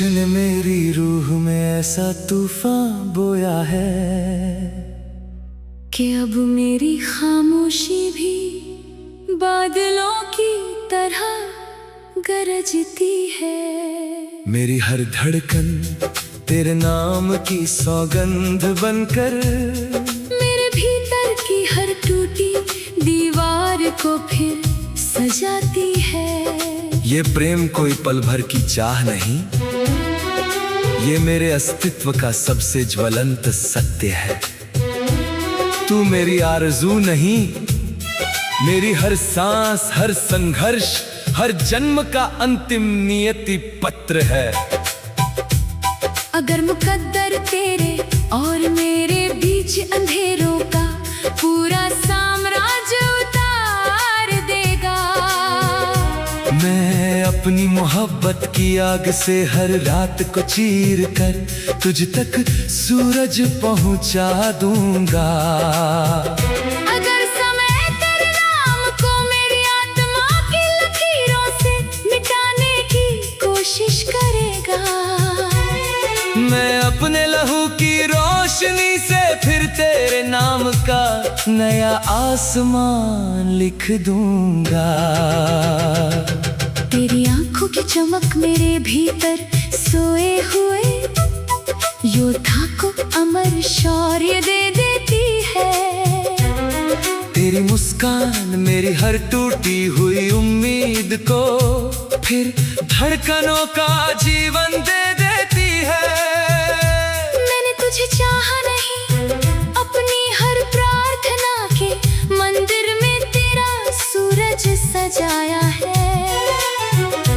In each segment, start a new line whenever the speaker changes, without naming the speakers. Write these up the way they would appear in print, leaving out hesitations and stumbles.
इश्क ने मेरी रूह में ऐसा तूफान बोया है
कि अब मेरी खामोशी भी बादलों की तरह गरजती है।
मेरी हर धड़कन तेरे नाम की सौगंध बनकर
मेरे भीतर की हर टूटी दीवार को फिर सजाती है।
ये प्रेम कोई पल भर की चाह नहीं, ये मेरे अस्तित्व का सबसे ज्वलंत सत्य है। तू मेरी आरज़ू नहीं, मेरी हर सांस, हर संघर्ष, हर जन्म का अंतिम नियति पत्र है।
अगर मुकद्दर तेरे और मेरे बीच अंधेरों का पूरा साम्राज्य उतार देगा,
मैं अपनी मोहब्बत की आग से हर रात को चीर कर तुझ तक सूरज पहुंचा दूंगा।
अगर समय तेरे नाम को मेरी आत्मा की लकीरों से मिटाने की कोशिश करेगा,
मैं अपने लहू की रोशनी से फिर तेरे नाम का नया आसमान लिख दूंगा।
तेरी आंखों की चमक मेरे भीतर सोए हुए योद्धा को अमर शौर्य दे देती है।
तेरी मुस्कान मेरी हर टूटी हुई उम्मीद को फिर धड़कनों का जीवन दे देती है।
मैंने तुझे चाहा नहीं, अपनी हर प्रार्थना के मंदिर में तेरा सूरज सजाया है।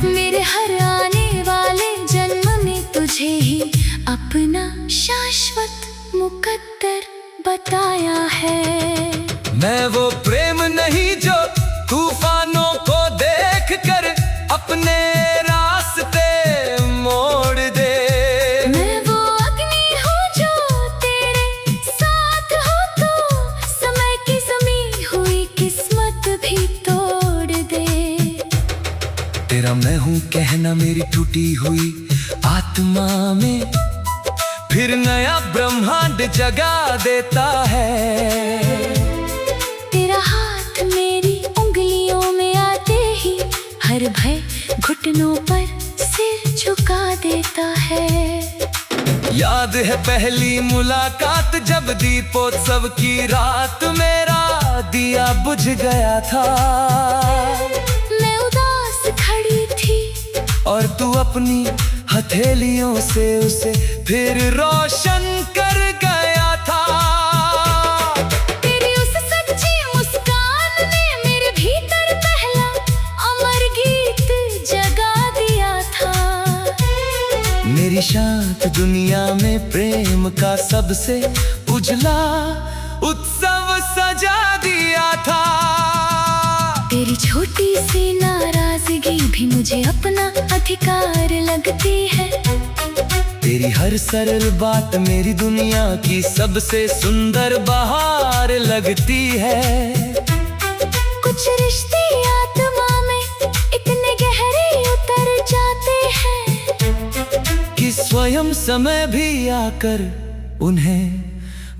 मेरे हर आने वाले जन्म में तुझे ही अपना शाश्वत मुकद्दर बताया है।
मैं वो प्रेम नहीं जो तूफानों को देख कर अपने रास्ते मोड़ दे।
मैं वो अग्नि हूँ जो तेरे साथ हो तो समय की जमी हुई किस्मत भी तोड़ दे।
तेरा मैं हूँ कहना मेरी टूटी हुई आत्मा में फिर नया ब्रह्मांड जगा देता है।
तेरा हाथ मेरी उंगलियों में आते ही हर भय घुटनों पर सिर झुका देता है।
याद है पहली मुलाकात जब दीपोत्सव की रात मेरा दिया बुझ गया था।
मैं उदास खड़ी थी
और तू अपनी हथेलियों से उसे फिर रोशन कर गया था।
तेरी उस सच्ची मुस्कान ने मेरे भीतर पहला अमर गीत जगा दिया था।
मेरी शांत दुनिया में प्रेम का सबसे उजला उत्सव सजा दिया था।
तेरी छोटी सी नाराजगी भी मुझे अपना अधिकार लगती है।
तेरी हर सरल बात मेरी दुनिया की सबसे सुंदर बहार लगती है।
कुछ रिश्ते आत्मा में इतने गहरे उतर जाते हैं
कि स्वयं समय भी आकर उन्हें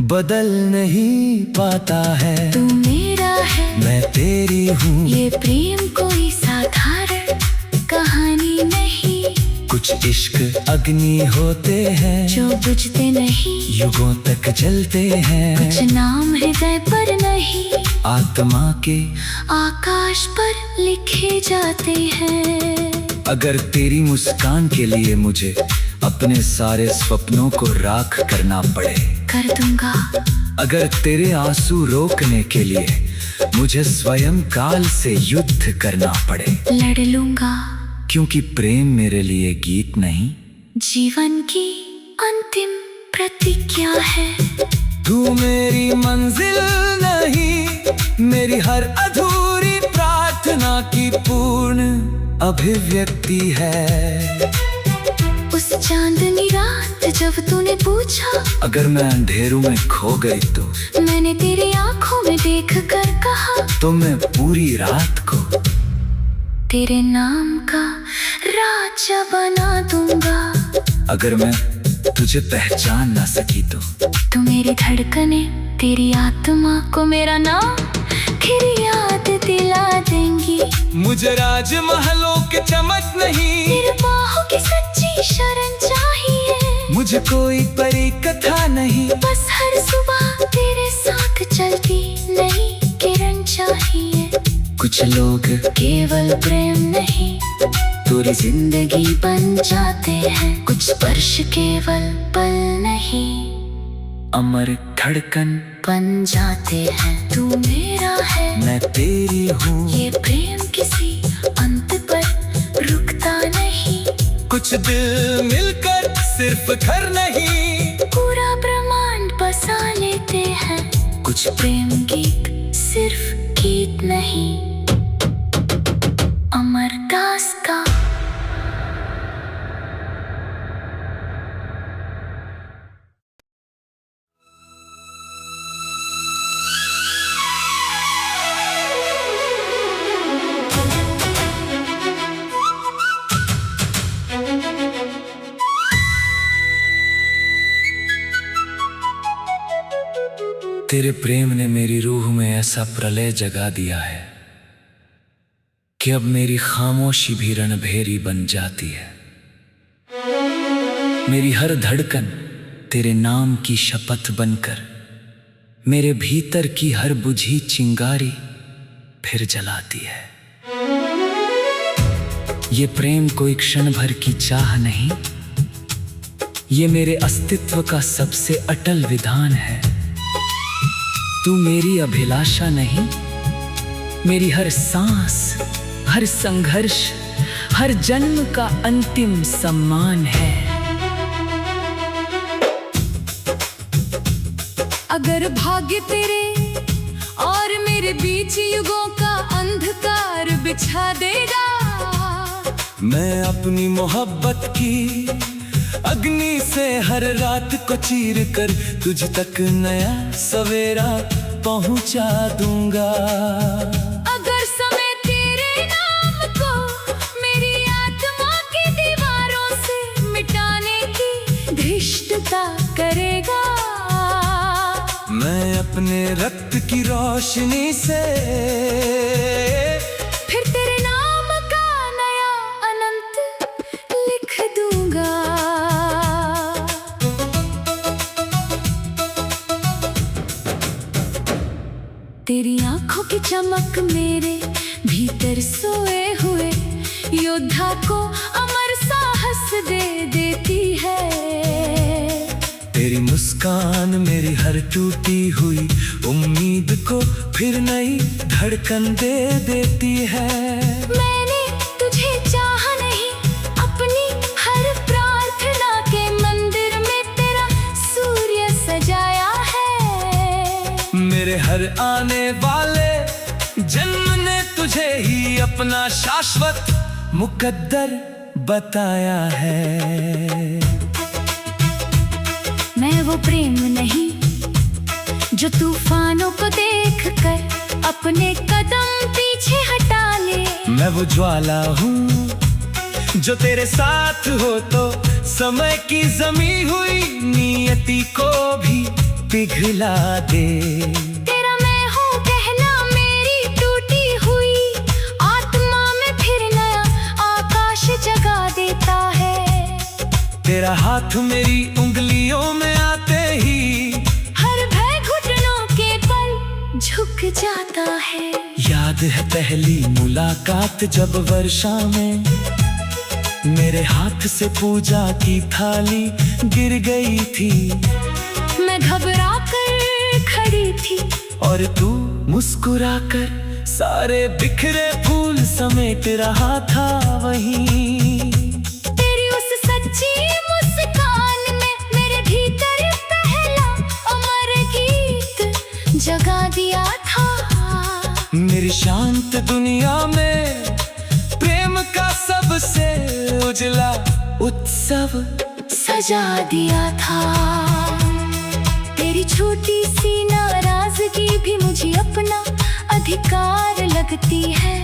बदल नहीं पाता है।
तू मेरा है,
मैं तेरी हूँ,
ये प्रेम कोई साधारण कहानी नहीं।
कुछ इश्क अग्नि होते हैं
जो बुझते नहीं,
युगों तक जलते हैं।
कुछ नाम हृदय पर नहीं,
आत्मा के
आकाश पर लिखे जाते हैं।
अगर तेरी मुस्कान के लिए मुझे अपने सारे सपनों को राख करना पड़े,
कर दूंगा।
अगर तेरे आंसू रोकने के लिए मुझे स्वयं काल से युद्ध करना पड़े,
लड़ लूंगा।
क्योंकि प्रेम मेरे लिए गीत नहीं,
जीवन की अंतिम प्रतिज्ञा है।
तू मेरी मंजिल नहीं, मेरी हर अधूरी प्रार्थना की पूर्ण अभिव्यक्ति है।
उस चांदनी रात जब तूने पूछा
अगर मैं अंधेरों में खो गई तो
मैंने तेरी आंखों में देख कर कहा,
तो मैं पूरी रात को
तेरे नाम का राजा बना दूंगा।
अगर मैं तुझे पहचान ना सकी तो
तू मेरी धड़कने, तेरी आत्मा को मेरा नाम फिर याद दिला देंगी।
मुझे राजमहलों के चमक नहीं,
निर्वाहों की सच्ची शरण चाहिए।
मुझे कोई परी कथा नहीं,
बस हर सुबह तेरे साथ चलती नई किरण चाहिए। कुछ लोग केवल प्रेम नहीं पूरी जिंदगी बन जाते हैं। कुछ स्पर्श केवल पल नहीं अमर धड़कन बन जाते हैं। तू मेरा है,
मैं तेरी हूँ,
ये प्रेम किसी अंत पर रुकता नहीं।
कुछ दिल मिलकर सिर्फ घर नहीं
पूरा ब्रह्मांड बसा लेते हैं। कुछ प्रेम गीत सिर्फ गीत नहीं। अमरदास का
तेरे प्रेम ने मेरी रूह में ऐसा प्रलय जगा दिया है कि अब मेरी खामोशी भी रणभेरी बन जाती है। मेरी हर धड़कन तेरे नाम की शपथ बनकर मेरे भीतर की हर बुझी चिंगारी फिर जलाती है। ये प्रेम कोई क्षण भर की चाह नहीं, ये मेरे अस्तित्व का सबसे अटल विधान है। तू मेरी अभिलाषा नहीं, मेरी हर सांस, हर संघर्ष, हर जन्म का अंतिम सम्मान है।
अगर भाग्य तेरे और मेरे बीच युगों का अंधकार बिछा देगा,
मैं अपनी मोहब्बत की अग्नि से हर रात को चीर कर तुझ तक नया सवेरा पहुंचा दूंगा।
अगर समय तेरे नाम को मेरी आत्मा की दीवारों से मिटाने की धृष्टता करेगा,
मैं अपने रक्त की रोशनी से
फिर तेरे नाम का नया अनंत लिख दूंगा। तेरी आंखों की चमक मेरे भीतर सोए हुए योद्धा को अमर साहस दे देती है।
तेरी मुस्कान मेरी हर टूटी हुई उम्मीद को फिर नई धड़कन दे देती है।
मैंने तुझे चाहा नहीं, अपनी हर प्रार्थना के मंदिर में तेरा सूर्य सजाया है।
मेरे हर आने वाले जन्म ने तुझे ही अपना शाश्वत मुकद्दर बताया है।
मैं वो प्रेम नहीं जो तूफानों को देखकर अपने कदम पीछे हटा ले।
मैं वो ज्वाला हूँ जो तेरे साथ हो तो समय की जमी हुई नियति को भी पिघला दे।
तेरा मैं हूँ कहना मेरी टूटी हुई आत्मा में फिर नया आकाश जगा देता है।
तेरा हाथ मेरी उंगलियों में आते ही
हर भय घुटनों के पल झुक जाता है।
याद है पहली मुलाकात जब वर्षा में मेरे हाथ से पूजा की थाली गिर गई थी।
मैं घबरा कर खड़ी थी
और तू मुस्कुराकर सारे बिखरे फूल समेट रहा था वहीं।
तेरी उस सच्ची मुस्कान में मेरे भीतर पहला अमर गीत जगा दिया था।
मेरी शांत दुनिया में प्रेम का सबसे उजला उत्सव
सजा दिया था। तेरी छोटी सी नाराजगी भी मुझे अपना अधिकार लगती है।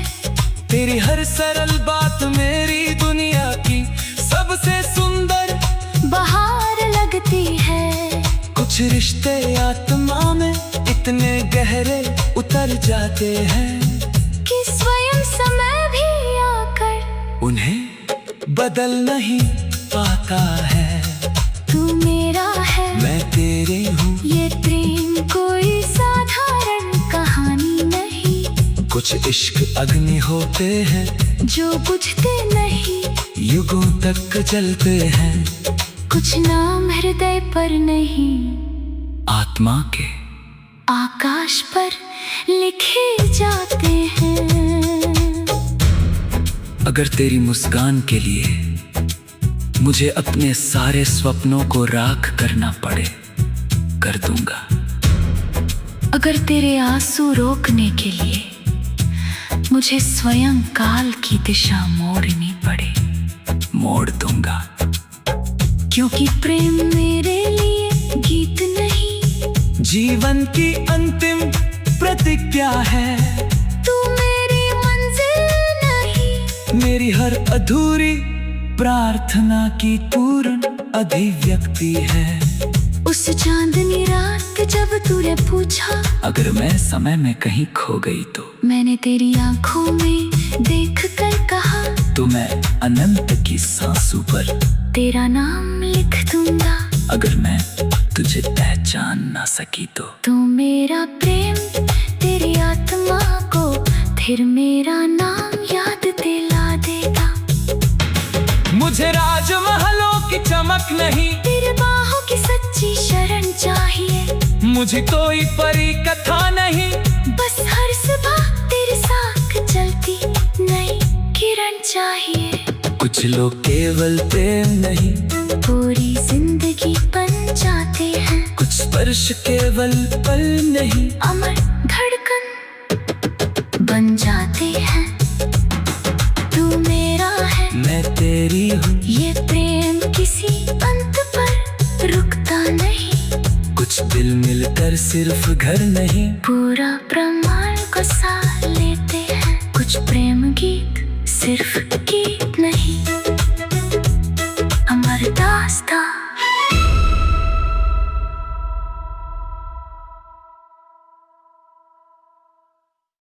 तेरी हर सरल बात मेरी दुनिया की सबसे सुंदर
बहार लगती है।
कुछ रिश्ते आत्मा में इतने गहरे उतर जाते हैं
कि स्वयं समय भी आकर
उन्हें बदल नहीं पाता है।
तू मेरा है,
मैं तेरे हूँ।
ये प्रेम कोई साधारण कहानी नहीं।
कुछ इश्क अग्नि होते हैं
जो बुझते नहीं,
युगों तक जलते हैं।
कुछ नाम हृदय पर नहीं,
आत्मा के
आकाश पर लिखे जाते हैं।
अगर तेरी मुस्कान के लिए मुझे अपने सारे सपनों को राख करना पड़े, कर दूंगा।
अगर तेरे आंसू रोकने के लिए मुझे स्वयं काल की दिशा मोड़नी पड़े,
मोड़ दूंगा।
क्योंकि प्रेम मेरे लिए गीत नहीं,
जीवन की अंतिम प्रतिज्ञा है।
तू मेरी मंजिल नहीं,
मेरी हर अधूरी प्रार्थना की पूर्ण अभिव्यक्ति है।
उस चांदनी रात जब तूने पूछा
अगर मैं समय में कहीं खो गई तो
मैंने तेरी आंखों में देख कर कहा,
तो मैं अनंत की सांसों पर
तेरा नाम लिख दूंगा।
अगर मैं तुझे पहचान ना सकी तो
तू मेरा प्रेम तेरी आत्मा को फिर मेरा नाम याद दिला देगा।
मुझे राजमहलों की चमक नहीं,
तेरे बाहों की सच्ची शरण चाहिए।
मुझे कोई परी कथा नहीं,
बस हर सुबह तेरे साथ चलती नई किरण चाहिए।
कुछ लोग केवल प्रेम नहीं,
पूरी जिंदगी बन जाते हैं।
कुछ स्पर्श केवल पल नहीं,
अमर धड़कन बन जाते हैं। तू मेरा है,
मैं तेरी हूँ।
ये प्रेम किसी अंत पर रुकता नहीं।
कुछ दिल मिलकर सिर्फ घर नहीं,
पूरा ब्रह्मांड को सा लेते हैं। कुछ प्रेम गीत सिर्फ